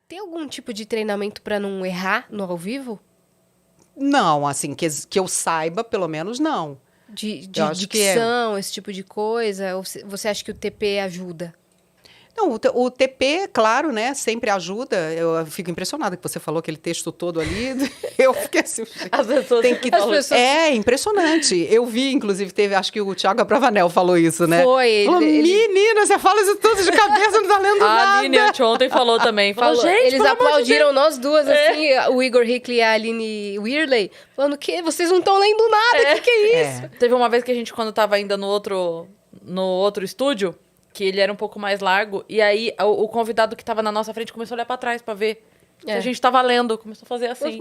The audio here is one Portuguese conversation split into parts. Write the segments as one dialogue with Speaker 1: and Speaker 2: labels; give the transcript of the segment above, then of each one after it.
Speaker 1: Tem algum tipo de treinamento pra não errar no ao vivo?
Speaker 2: Não, assim, que eu saiba, pelo menos não.
Speaker 1: De
Speaker 2: Eu acho que é.
Speaker 1: dicção, esse tipo de coisa? Ou você acha que o TP ajuda?
Speaker 2: Não, o TP, claro, né, sempre ajuda. Eu fico impressionada que você falou aquele texto todo ali. Eu fiquei assim,
Speaker 3: As pessoas
Speaker 2: tem que...
Speaker 1: As pessoas-
Speaker 2: É impressionante. Eu vi, inclusive, acho que o Thiago Abravanel falou isso, né?
Speaker 1: Foi,
Speaker 2: Falou, menina, você fala isso tudo de cabeça, não tá lendo
Speaker 3: A
Speaker 2: nada.
Speaker 3: Aline ontem falou também. Falou, gente,
Speaker 1: Eles
Speaker 3: pelo amor de
Speaker 1: aplaudiram nós duas, assim, o Igor Hickley e a Aline Weirley, falando que vocês não estão lendo nada, que é isso?
Speaker 2: É.
Speaker 3: Teve uma vez que a gente, quando tava ainda no outro estúdio, que ele era um pouco mais largo, e aí o convidado que tava na nossa frente começou a olhar pra trás pra ver se a gente tava lendo, começou a fazer assim.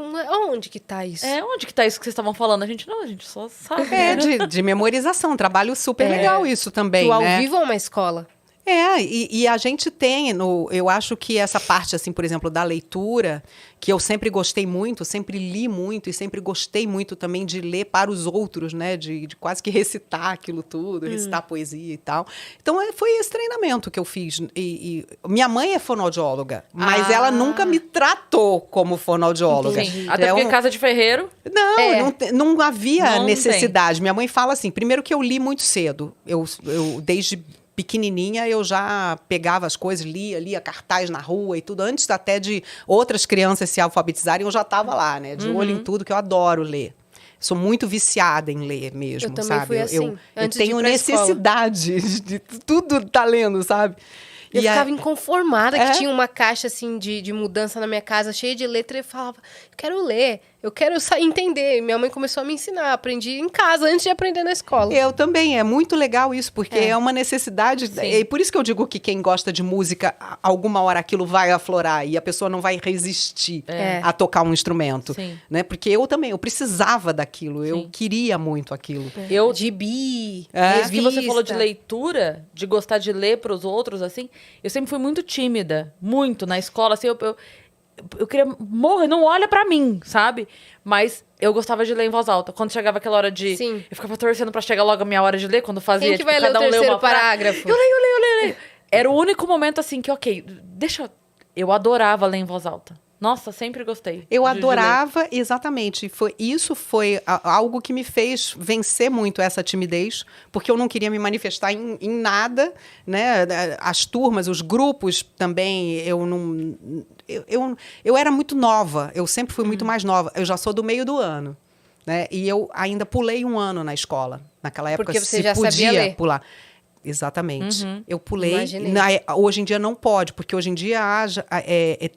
Speaker 1: Onde que tá isso?
Speaker 3: Onde que tá isso que vocês estavam falando? A gente só sabe.
Speaker 2: De memorização, um trabalho super legal isso também,
Speaker 1: O ao
Speaker 2: né?
Speaker 1: vivo é uma escola.
Speaker 2: E a gente tem, eu acho que essa parte, assim, por exemplo, da leitura, que eu sempre gostei muito, sempre li muito e sempre gostei muito também de ler para os outros, né? De quase que recitar aquilo tudo, recitar poesia e tal. Então, foi esse treinamento que eu fiz. Minha mãe é fonoaudióloga, mas ela nunca me tratou como fonoaudióloga.
Speaker 3: Sim. Até porque casa de ferreiro.
Speaker 2: Não havia
Speaker 3: Não
Speaker 2: necessidade. Minha mãe fala assim, primeiro que eu li muito cedo. Eu desde pequenininha, eu já pegava as coisas, lia cartaz na rua e tudo. Antes até de outras crianças se alfabetizarem, eu já estava lá, né? De olho em tudo, que eu adoro ler. Sou muito viciada em ler mesmo,
Speaker 1: Eu também
Speaker 2: sabe?
Speaker 1: fui assim,
Speaker 2: Eu
Speaker 1: antes de ir
Speaker 2: tenho
Speaker 1: pra
Speaker 2: necessidade de tudo tá lendo, sabe?
Speaker 1: Eu
Speaker 2: E
Speaker 1: ficava
Speaker 2: aí-
Speaker 1: inconformada que tinha uma caixa, assim, de mudança na minha casa, cheia de letra, e eu falava, eu quero ler, eu quero entender. E minha mãe começou a me ensinar, aprendi em casa, antes de aprender na escola.
Speaker 2: Eu também, é muito legal isso, porque é uma necessidade. E por isso que eu digo que quem gosta de música, alguma hora aquilo vai aflorar e a pessoa não vai resistir a tocar um instrumento.
Speaker 3: Sim.
Speaker 2: Né? Porque eu também, eu precisava daquilo, eu
Speaker 3: Sim.
Speaker 2: queria muito aquilo.
Speaker 3: Eu,
Speaker 1: Gibi,
Speaker 3: Isso que você falou de
Speaker 1: revista.
Speaker 3: leitura, de gostar de ler para os outros, assim, eu sempre fui muito tímida, muito na escola, assim, eu queria morrer, não olha pra mim, sabe? Mas eu gostava de ler em voz alta. Quando chegava aquela hora de...
Speaker 1: Sim.
Speaker 3: Eu ficava torcendo pra chegar logo a minha hora de ler, quando fazia,
Speaker 1: Quem que vai ler o
Speaker 3: cada um lê
Speaker 1: terceiro
Speaker 3: uma frase.
Speaker 1: parágrafo?
Speaker 3: Eu leio. Era o único momento, assim, que, ok, eu adorava ler em voz alta. Nossa, sempre gostei.
Speaker 2: Eu
Speaker 3: de
Speaker 2: adorava, exatamente. Isso foi algo que me fez vencer muito essa timidez, porque eu não queria me manifestar em nada, né? As turmas, os grupos também, eu era muito nova, eu sempre fui muito mais nova. Eu já sou do meio do ano, né? E eu ainda pulei um ano na escola. Naquela época
Speaker 1: Porque você
Speaker 2: se
Speaker 1: já sabia
Speaker 2: podia
Speaker 1: ler.
Speaker 2: pular. Exatamente. Eu pulei.
Speaker 1: Imaginei.
Speaker 2: Hoje em dia não pode, porque hoje em dia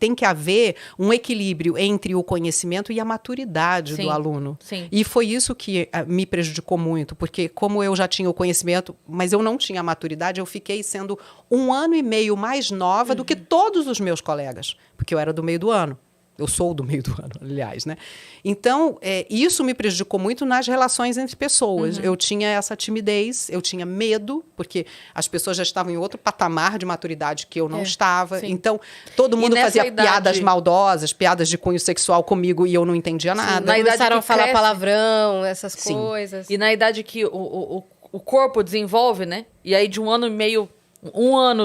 Speaker 2: tem que haver um equilíbrio entre o conhecimento e a maturidade
Speaker 3: Sim,
Speaker 2: do aluno.
Speaker 3: sim.
Speaker 2: E foi isso que me prejudicou muito, porque como eu já tinha o conhecimento, mas eu não tinha a maturidade, eu fiquei sendo 1 ano e meio mais nova do que todos os meus colegas, porque eu era do meio do ano. Eu sou do meio do ano, aliás, né? Então, isso me prejudicou muito nas relações entre pessoas. Eu tinha essa timidez, eu tinha medo, porque as pessoas já estavam em outro patamar de maturidade que eu não estava.
Speaker 3: sim.
Speaker 2: Então, todo mundo
Speaker 3: nessa
Speaker 2: fazia
Speaker 3: idade-
Speaker 2: piadas maldosas, piadas de cunho sexual comigo e eu não entendia nada.
Speaker 3: Na idade
Speaker 1: Começaram
Speaker 3: que
Speaker 1: a falar
Speaker 3: cresce.
Speaker 1: palavrão, essas
Speaker 2: Sim.
Speaker 1: coisas.
Speaker 3: E na idade que o corpo desenvolve, né? E aí de 1 ano e meio...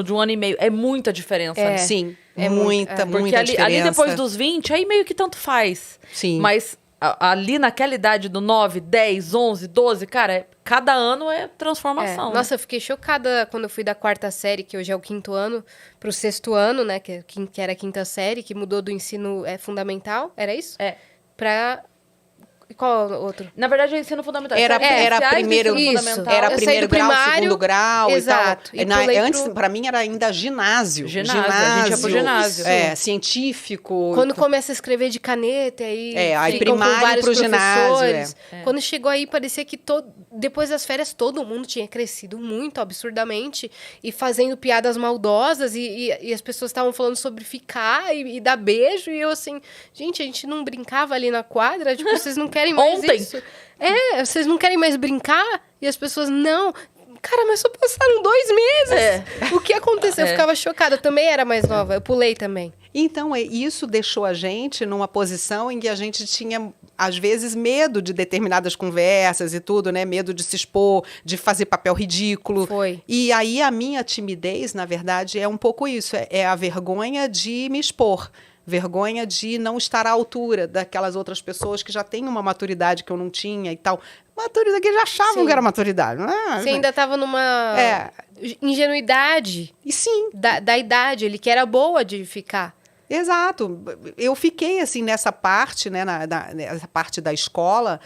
Speaker 3: de 1 ano e meio, é muita diferença. né?
Speaker 2: Sim,
Speaker 1: É
Speaker 2: muita
Speaker 3: Porque ali
Speaker 2: diferença.
Speaker 3: depois dos 20, aí meio que tanto faz.
Speaker 2: Sim.
Speaker 3: Mas ali naquela idade do 9, 10, 11, 12, cara, cada ano é transformação. né?
Speaker 1: Nossa, eu fiquei chocada quando eu fui da 4ª série, que hoje é o 5º ano, pro 6º ano, né? Que era a 5ª série, que mudou do ensino fundamental. Era isso?
Speaker 3: É.
Speaker 1: Pra... Qual outro?
Speaker 3: Na verdade, é ensino fundamental.
Speaker 2: Era
Speaker 3: Séries iniciais do
Speaker 2: primeiro,
Speaker 3: ensino
Speaker 1: isso.
Speaker 3: fundamental.
Speaker 2: era
Speaker 1: Eu saí
Speaker 2: primeiro
Speaker 1: do
Speaker 2: grau,
Speaker 1: primário,
Speaker 2: segundo grau
Speaker 1: exato,
Speaker 2: e
Speaker 1: e
Speaker 2: tal.
Speaker 1: pulei
Speaker 2: Antes,
Speaker 1: pro-
Speaker 2: para mim, era ainda ginásio.
Speaker 3: Ginásio, a gente ia pro ginásio.
Speaker 2: Científico.
Speaker 1: Quando começa a escrever de caneta,
Speaker 2: aí
Speaker 1: ficam com
Speaker 2: primário
Speaker 1: vários
Speaker 2: pro ginásio,
Speaker 1: professores. Quando chegou aí, parecia que depois das férias todo mundo tinha crescido muito, absurdamente, e fazendo piadas maldosas, e as pessoas estavam falando sobre ficar e dar beijo, e eu assim, gente, a gente não brincava ali na quadra? Tipo, vocês não querem mais
Speaker 3: Ontem.
Speaker 1: isso? Vocês não querem mais brincar? E as pessoas, não... Cara, mas só passaram 2 meses. O que aconteceu? Eu ficava chocada. Eu também era mais nova. Eu pulei também.
Speaker 2: Então, isso deixou a gente numa posição em que a gente tinha, às vezes, medo de determinadas conversas e tudo, né? Medo de se expor, de fazer papel ridículo.
Speaker 1: Foi.
Speaker 2: E aí, a minha timidez, na verdade, é um pouco isso. É a vergonha de me expor. vergonha de não estar à altura daquelas outras pessoas que já têm uma maturidade que eu não tinha e tal. Maturidade que já achavam
Speaker 1: Sim.
Speaker 2: que era maturidade.
Speaker 1: Você ainda estava numa ingenuidade
Speaker 2: E sim,
Speaker 1: da idade, ele que era boa de ficar.
Speaker 2: exato. Eu fiquei, assim, nessa parte, né, nessa parte da escola,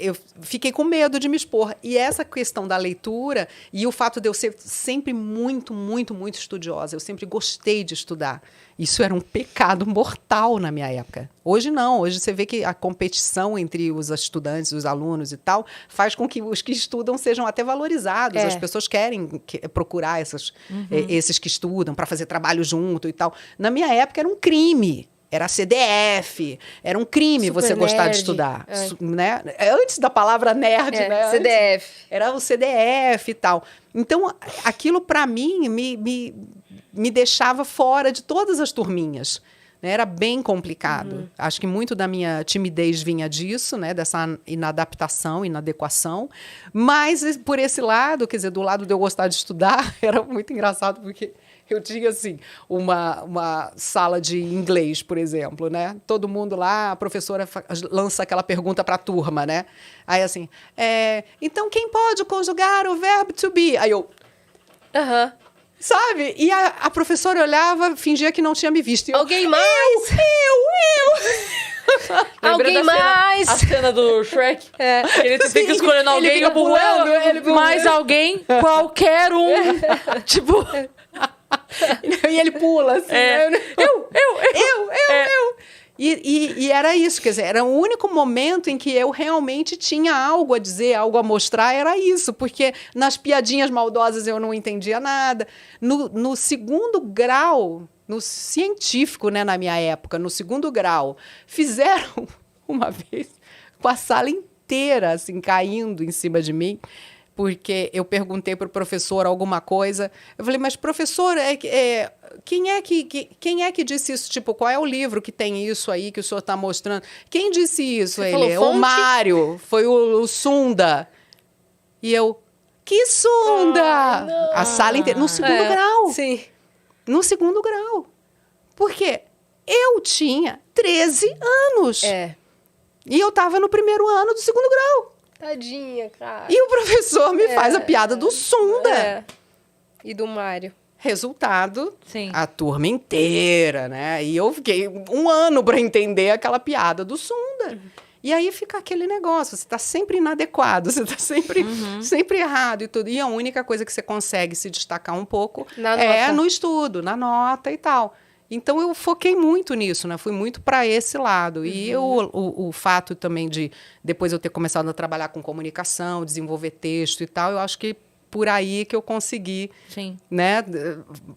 Speaker 2: eu fiquei com medo de me expor. E essa questão da leitura e o fato de eu ser sempre muito, muito, muito estudiosa, eu sempre gostei de estudar. Isso era um pecado mortal na minha época. Hoje não, hoje você vê que a competição entre os estudantes, os alunos e tal, faz com que os que estudam sejam até valorizados. As pessoas querem procurar esses que estudam para fazer trabalho junto e tal. Na minha época era um crime. Era CDF, era um crime
Speaker 1: Super
Speaker 2: você gostar
Speaker 1: nerd.
Speaker 2: de estudar. Né? Antes da palavra nerd, né?
Speaker 1: CDF.
Speaker 2: Era o CDF e tal. Então, aquilo, para mim, me deixava fora de todas as turminhas. Né? Era bem complicado. Acho que muito da minha timidez vinha disso, né? Dessa inadaptação, inadequação. Mas, por esse lado, quer dizer, do lado de eu gostar de estudar, era muito engraçado, porque eu tinha, assim, uma sala de inglês, por exemplo, né? Todo mundo lá, a professora lança aquela pergunta para a turma, né? Aí, assim, então, quem pode conjugar o verbo to be? Aí eu...
Speaker 1: Aham.
Speaker 2: Sabe? E a professora olhava, fingia que não tinha me visto. E eu,
Speaker 1: Alguém mais?
Speaker 3: Lembrei
Speaker 1: Alguém
Speaker 3: da cena-
Speaker 1: mais?
Speaker 3: A cena do Shrek. Ele fica escolhendo
Speaker 2: Ele
Speaker 3: alguém,
Speaker 2: fica pulando, ele fica
Speaker 3: mais alguém, qualquer um. Tipo,
Speaker 2: E ele pula, assim. Eu. E era isso, quer dizer, era o único momento em que eu realmente tinha algo a dizer, algo a mostrar, era isso, porque nas piadinhas maldosas eu não entendia nada. No segundo grau, no científico, né, na minha época, no segundo grau, fizeram uma vez com a sala inteira, assim, caindo em cima de mim, porque eu perguntei para o professor alguma coisa. Eu falei, mas professor, quem é que disse isso? Tipo, qual é o livro que tem isso aí que o senhor está mostrando? Quem disse isso?
Speaker 1: Você
Speaker 2: Ele,
Speaker 1: falou
Speaker 2: o
Speaker 1: fonte?
Speaker 2: Mário, foi o Sunda. E eu, que Sunda?
Speaker 1: não.
Speaker 2: A sala inteira, no segundo grau.
Speaker 1: Sim.
Speaker 2: No segundo grau. Porque eu tinha 13 anos. E eu estava no primeiro ano do segundo grau.
Speaker 1: Tadinha, cara.
Speaker 2: E o professor me faz a piada do Sunda.
Speaker 1: E do Mário.
Speaker 2: Resultado,
Speaker 3: Sim.
Speaker 2: a turma inteira, né? E eu fiquei um ano para entender aquela piada do Sunda. E aí fica aquele negócio, você está sempre inadequado, você está sempre errado e tudo. E a única coisa que você consegue se destacar um pouco
Speaker 1: nota.
Speaker 2: no estudo, na nota e tal. Então, eu foquei muito nisso, né? Fui muito para esse lado. E o fato também de, depois eu ter começado a trabalhar com comunicação, desenvolver texto e tal, eu acho que por aí que eu consegui, né,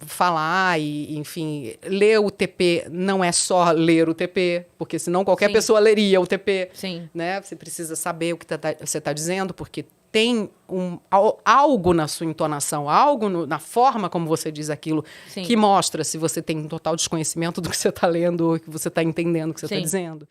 Speaker 2: falar e, enfim, ler o TP não é só ler o TP, porque senão qualquer pessoa leria o TP. Né? Você precisa saber o que você está dizendo, porque tem algo na sua entonação, algo na forma como você diz aquilo, que mostra se você tem um total desconhecimento do que você está lendo ou que você está entendendo o que você está dizendo.